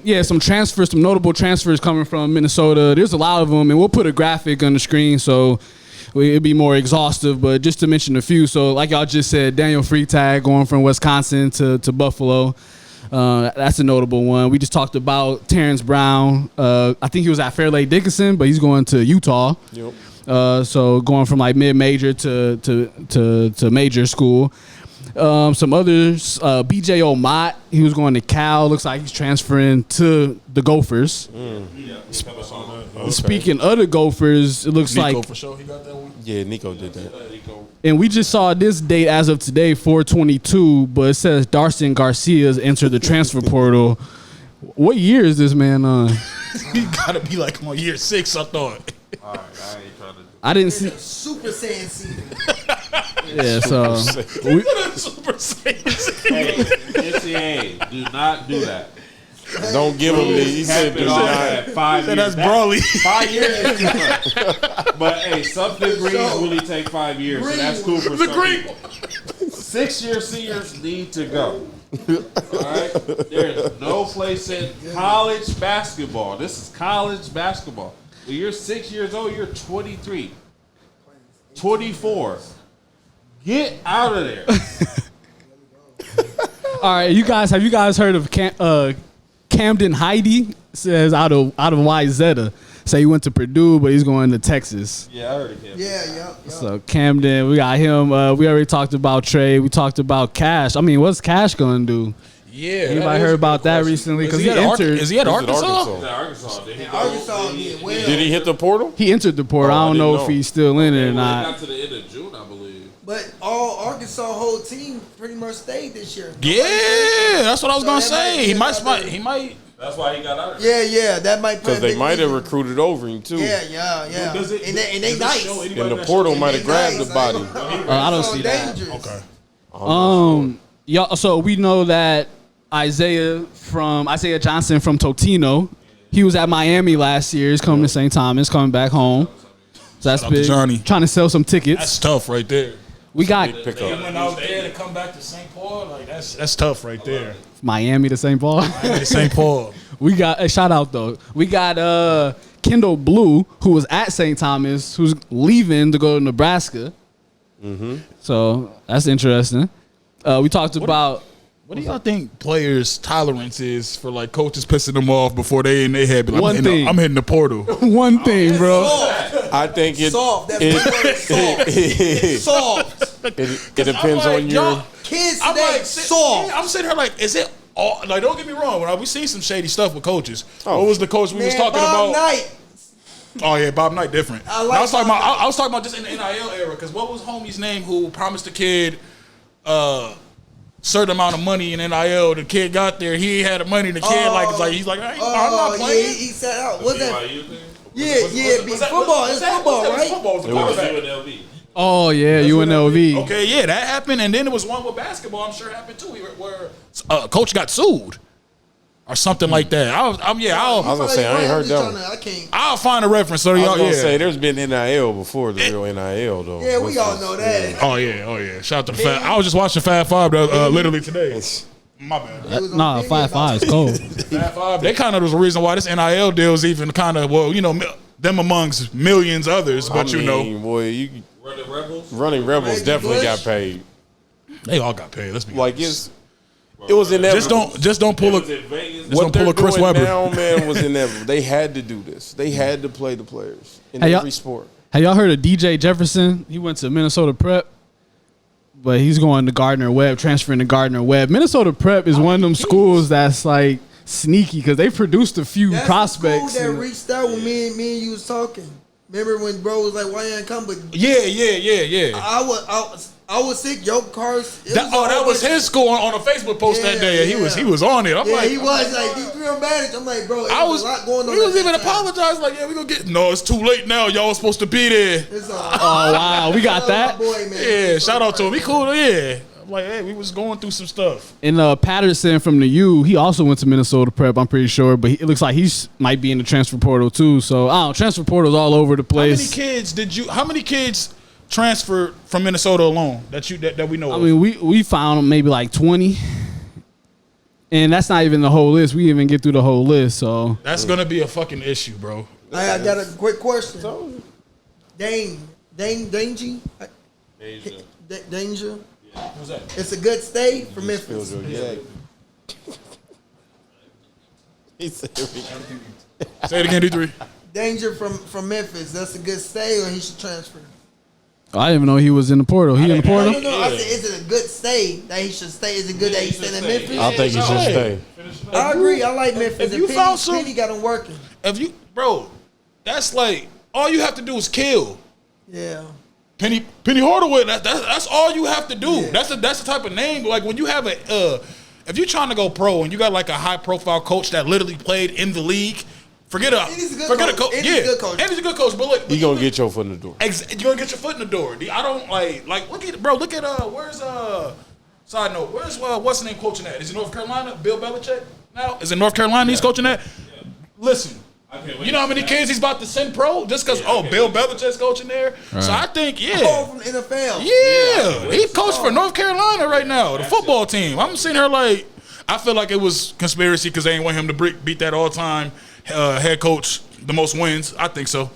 Yeah, some notable transfers coming from Minnesota. There's a lot of them, and we'll put a graphic on the screen so it'd be more exhaustive. But just to mention a few, so like y'all just said, Daniel Freitag going from Wisconsin to Buffalo. That's a notable one. We just talked about Terrence Brown. I think he was at Fairleigh Dickinson, but he's going to Utah. Yep. So going from like mid-major to major school. Some others, BJ Omott, he was going to Cal. Looks like he's transferring to the Gophers. Speaking of the Gophers, it looks Nico like for sure. He got that one. Yeah, Nico did that. and we just saw this date as of today, 4/22, but it says Darson Garcia's entered the transfer portal. What year is this man on? He gotta be like on year 6, I thought. All right, I ain't trying to. I didn't see. Super Saiyan season. Yeah, so Super Saiyan. Hey, NCAA, do not do that. Don't give him the. He said, Cap do it off not. at 5 years. That's Brawley. 5 years is too much. But hey, some degrees really take 5 years, so that's cool for some people. 6-year seniors need to go. All right? There's no place in college basketball. This is college basketball. When you're 6 years old, you're 23, 24. Get out of there. all right, have you guys heard of Camden Heidi? Says out of YZ. Say he went to Purdue, but he's going to Texas. Yeah, I heard it. Yeah. So Camden, we got him. We already talked about Trey. We talked about Cash. I mean, what's Cash going to do? Yeah. Anybody heard about that recently? Because he entered. Is he at Arkansas? Arkansas. Did he go? Arkansas did well. Did he hit the portal? He entered the portal. I don't know if he's still in it or He not. got to the end of June, I believe. But all Arkansas whole team pretty much stayed this year. Yeah, that's what I was gonna So that say. might He be might. another- He might. That's why he got out of there. Yeah, that might play Because a they big might have reason. recruited over him too. Yeah. Does it- And they does it nice. show And anybody the that portal show might have They grabbed nice. the body. I don't So see that. dangerous. Okay. Yeah. So we know that Isaiah Johnson from Totino. He was at Miami last year. He's coming to St. Thomas, coming back home. So that's Shout out to big. Johnny. Trying to sell some tickets. That's tough right there. We got Big pickup. Went out there to come back to St. Paul. Like that's tough right there. Miami to St. Paul. St. Paul. We got a shout out though. We got Kendall Blue, who was at St. Thomas, who's leaving to go to Nebraska. So that's interesting. We talked about. What do y'all think players' tolerance is for like coaches pissing them off before they in their head? Be like, One thing. I'm hitting the portal. One thing, bro. I think it. Soft. That's soft. It depends I'm like, on your. y'all- Kids I'm today like, soft. I'm sitting here like, is it all? Like, don't get me wrong. When we seen some shady stuff with coaches. Oh. What was the coach we was Man, talking Bob about? Knight. Oh yeah, Bob Knight different. I No, like I was talking Bob about. Knight. I was talking about just in the NIL era. Because what was homie's name who promised the kid certain amount of money in NIL? The kid got there. He had the money. The kid he's like, I'm not playing. Yeah, he said out. What's that? BYU thing? Football. It's football, right? Football was the It was quarterback. UNLV. Oh yeah, UNLV. Okay, yeah, that happened, and then there was one with basketball. I'm sure happened too, where coach got sued or something like that. I was gonna say I ain't heard that one. I can't. I'll find a reference. So I was y'all, gonna yeah. say there's been NIL before the real NIL though. Yeah, we all know that. Oh yeah. Shout out to the Fab. I was just watching Fab Five literally today. My bad. It was on Nah, video 5-5 is cold. Fab Five. They kind of was the reason why this NIL deal is even kind of them amongst millions others. But boy, Running Rebels. Running Rebels Reggie definitely Bush. got paid. they all got paid. Let's be Like honest. it was inevitable. Just don't pull It was a. in Vegas. Just don't they're pull a Chris doing Webber. now, man, was inevitable. They had to do this. They had to play the players in Hey, y'all- every sport. Have y'all heard of DJ Jefferson? He went to Minnesota Prep, but he's going to Gardner Webb, transferring to Gardner Webb. Minnesota Prep is one of them schools that's like sneaky because they produced a few That's prospects. the school that reached out when me and you was talking. Remember when bro was like, "Why you ain't come?" But Yeah. I was sick. Your cars. That was his score on a Facebook post that Yeah, day. He was on it. I'm Yeah, like, he was like D3 advantage. I'm like, bro, I was. a lot going on. He was at even that time. apologizing like, yeah, we gonna get. No, it's too late now. Y'all was supposed to be there. It's Oh wow, we got that. Boy, man. Yeah, shout out to him. He cool. Yeah. I'm like, hey, we was going through some stuff. And Patterson from the U, he also went to Minnesota Prep, I'm pretty sure, but it looks like he might be in the transfer portal too. So I don't know, transfer portal's all over the place. How many kids transferred from Minnesota alone that we know I of? mean, we found maybe like 20. And that's not even the whole list. We didn't even get through the whole list. So That's gonna be a fucking issue, bro. I got a quick question. Danger. Asia. Danger. Who's that? It's a good stay for Memphis. Yeah. He said Say it again, D3. Danger from Memphis. That's a good stay, or he should transfer. I didn't even know he was in the portal. He in the portal? No. I said, is it a good stay that he should stay? Is it good that he's staying in Memphis? I think he should stay. I agree. I like Memphis. if And you Penny, found some- Penny got him working. If you, bro, that's like all you have to do is kill. Yeah. Penny Hardaway. That's all you have to do. Yeah. That's the type of name. Like when you have if you're trying to go pro and you got like a high profile coach that literally played in the league, forget a he's a good forget coach. a coach. And he's a good coach. And he's a good coach. But look, He gonna get your foot in the door. you're gonna get your foot in the door. I don't like look at where's side note, where's what's the name coaching at? Is it North Carolina? Bill Belichick now? Is it North Carolina he's coaching at? Listen. You know how many kids he's about to send pro just because Bill Belichick's coaching there. Right. So I think Oh, from the NFL. yeah, he coached for North Carolina right now, the football team. I'm sitting here like I feel like it was conspiracy because they ain't want him to beat that all time head coach the most wins. I think so.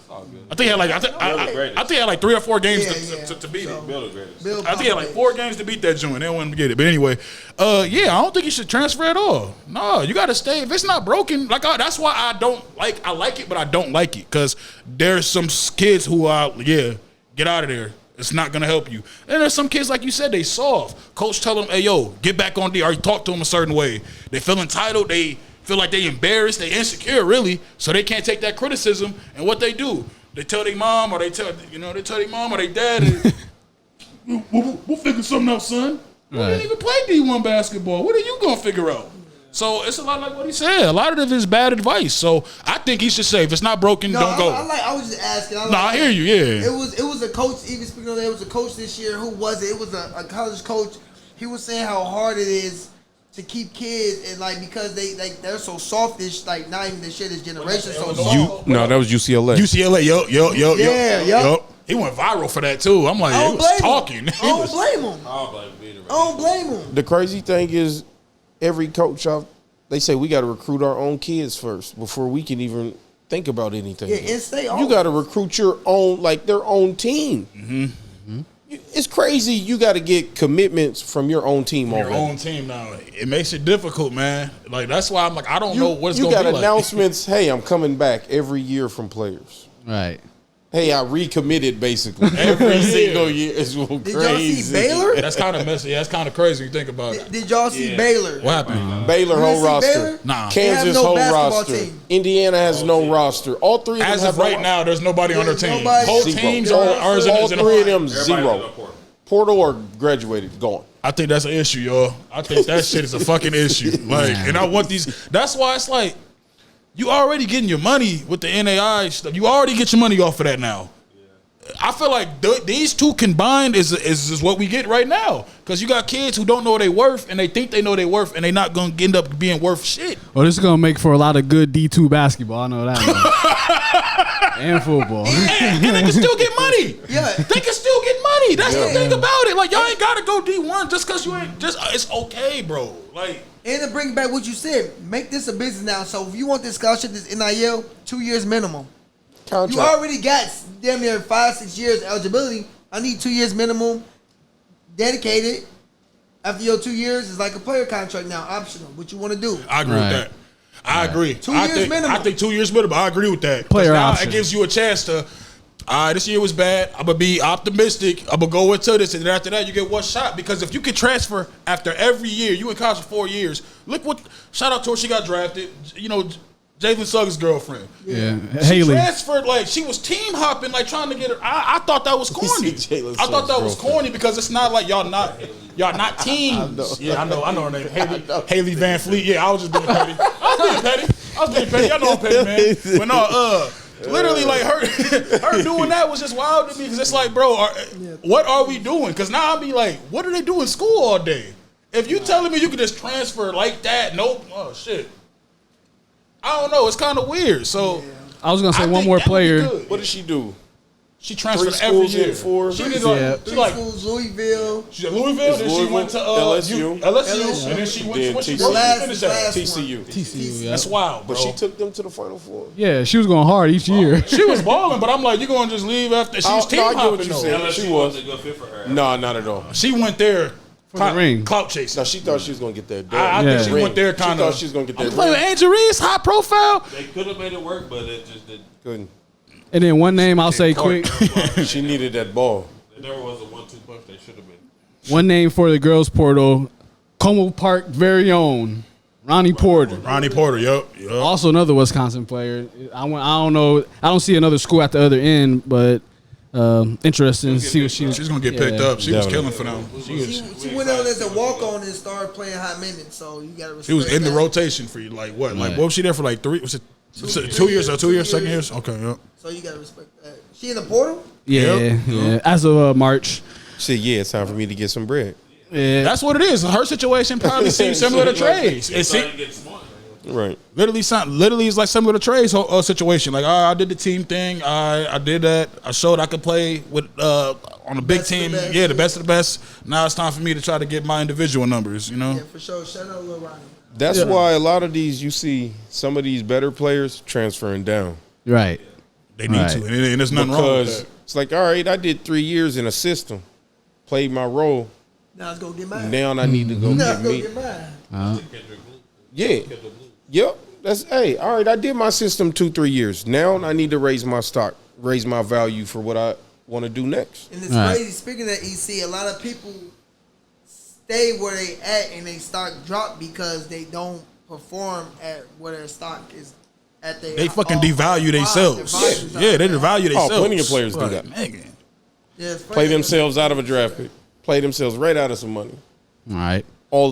I think he had like 3 or 4 games to beat it. I think he had like 4 games to beat that joint. They didn't want him to get it. But anyway, I don't think he should transfer at all. No, you got to stay. If it's not broken, that's why I like it, but I don't like it because there's some kids who get out of there. It's not going to help you. And there's some kids, like you said, they soft. Coach tell them, hey, yo, get back on D. Or you talk to them a certain way. They feel entitled. They feel like they embarrassed. They insecure, really. So they can't take that criticism. And what they do, they tell their mom or they tell their mom or their dad, we'll figure something out, son. We didn't even play D1 basketball. What are you going to figure out? So it's a lot like what he said. A lot of it is bad advice. So I think he should say, if it's not broken, don't go. I was just asking. I hear you, yeah. It was a coach, even speaking of that, it was a coach this year. Who was it? It was a college coach. He was saying how hard it is to keep kids and because they're so softish, like not even the shit this generation so soft. No, that was UCLA. UCLA, Yup. He went viral for that too. I'm like, I he don't was blame talking. him. I don't blame him. I don't blame him. The crazy thing is, every coach they say we got to recruit our own kids first before we can even think about anything. Yeah, and stay on. You got to recruit your own, their own team. Mm-hmm. It's crazy. You got to get commitments from your own team Your already. own team now. It makes it difficult, man. Like that's why I'm like, I don't know what's You going to got be like. announcements. Hey, I'm coming back every year from players. Right. Hey, I recommitted basically every single year. It's crazy. Did y'all see Baylor? That's kind of messy. That's kind of crazy. You think about it. Did y'all see Baylor? What happened? Baylor You whole didn't see roster. Baylor? Nah. They have Kansas no whole basketball roster. team. Indiana has no roster. All 3 of them As have of right no now, there's nobody on their There's team. nobody. Whole Zero. teams All are in all 3 of them Everybody's zero. up for it. Portal or graduated, gone. I think that's an issue, y'all. I think that shit is a fucking issue. Like, and I want these. That's why it's like you already getting your money with the NAI stuff. You already get your money off of that now. I feel like these two combined is what we get right now. Because you got kids who don't know their worth and they think they know their worth and they not going to end up being worth shit. Well, this is going to make for a lot of good D2 basketball. I know that much. And football. And they can still get money. Yeah. They can still get money. That's the thing about it. Like, y'all ain't got to go D1 just because you ain't just, it's okay, bro. Like, And to bring back what you said, make this a business now. So if you want this scholarship, this NIL, 2 years minimum. Contract. You already got damn near 5-6 years eligibility. I need 2 years minimum, dedicated. After your 2 years, it's like a player contract now, optional. What you want to do? I agree with that. I agree. 2 years minimum. I think 2 years minimum. I agree with that. 'Cause Player now option. it gives you a chance to. This year was bad. I'm gonna be optimistic. I'm gonna go into this, and then after that, you get one shot. Because if you can transfer after every year, you in college for 4 years. Look what. Shout out to her. She got drafted. You know, Jalen Suggs' girlfriend. Yeah. She Haley. transferred like she was team hopping, like trying to get her. I thought that was corny. see Jalen I thought that Suggs' was girlfriend. corny because it's not like y'all not teams. Yeah, I know her name. Haley Van Fleet. Yeah, I was just being petty. I was being petty. I know I'm petty, man. But no, literally like her doing that was just wild to me because it's like, bro, what are we doing? Because now I'll be like, what do they do in school all day? If you telling me you can just transfer like that, nope. Oh shit. I don't know. It's kind of weird. So I was going to say I one think more that would be player. good. What did she do? She 3 transferred every schools year. in 4. She did like, Yeah. she Three like schools, Louisville. she's at Louisville, then she Louisville, went to LSU. LSU, and then she went Then to TCU. The where last, she finished the at? last TCU. one. TCU, yeah. That's wild, bro. But she took them to the Final Four. Yeah, she was going hard each year. She was balling, but I'm like, you gonna just leave after? She was No, team I get what hopping you though. said. LSU She wasn't a good fit for her. No, not at all. She went there the ring. clout chasing. No, she thought she was gonna get that. I Yeah. think she went there kind She of. thought she was gonna get I'm that. playing with ring. Angel Reese, high profile. They could have made it work, but it just didn't. Couldn't. And then one name I'll say quick. She needed that ball. It never was a 1-2 punch. They should have been. One name for the girls' portal, Como Park very own, Ronnie Porter. Ronnie Porter, yup. Also another Wisconsin player. I don't know. I don't see another school at the other end, but interesting to see what She's gonna get picked up. She was killing for them. She went on as a walk-on and started playing high minutes, so you got to respect She was in the that. rotation for you. Like what? Like Right. what was she there for? Like 3? Was it 2 years or 2 years? Second years? Okay, yep. So you got to respect that. She in the portal? Yeah, Yep. yeah. As of March. She said, "Yeah, it's time for me to get some bread." Yeah. That's what it is. Her situation probably seems similar to Trey's. It's Starting to get smart. Right. literally it's like similar to Trey's whole situation. Like I did the team thing. I did that. I showed I could play with on a big Best of the team. best. Yeah, the best of the best. Now it's time for me to try to get my individual numbers. You know. Yeah, for sure. Shout out Lil Ronnie. That's why a lot of these you see some of these better players transferring down Right. They need Right. to, and there's nothing wrong with because that. it's like, all right, I did 3 years in a system, played my role. Now let's go get mine. Now I need to go Now get let's go me. get mine. Yeah. Yep. That's hey. All right, I did my system 2-3 years. Now I need to raise my stock, raise my value for what I want to do next. And it's Right. crazy. Speaking of EC, a lot of people stay where they at and they stock drop because they don't perform at where their stock is at. They fucking devalue themselves. Yeah, they devalue themselves. plenty of players do Like, that. man. Yeah, it's Play funny. themselves out of a draft pick. Play themselves right out of some money. All right.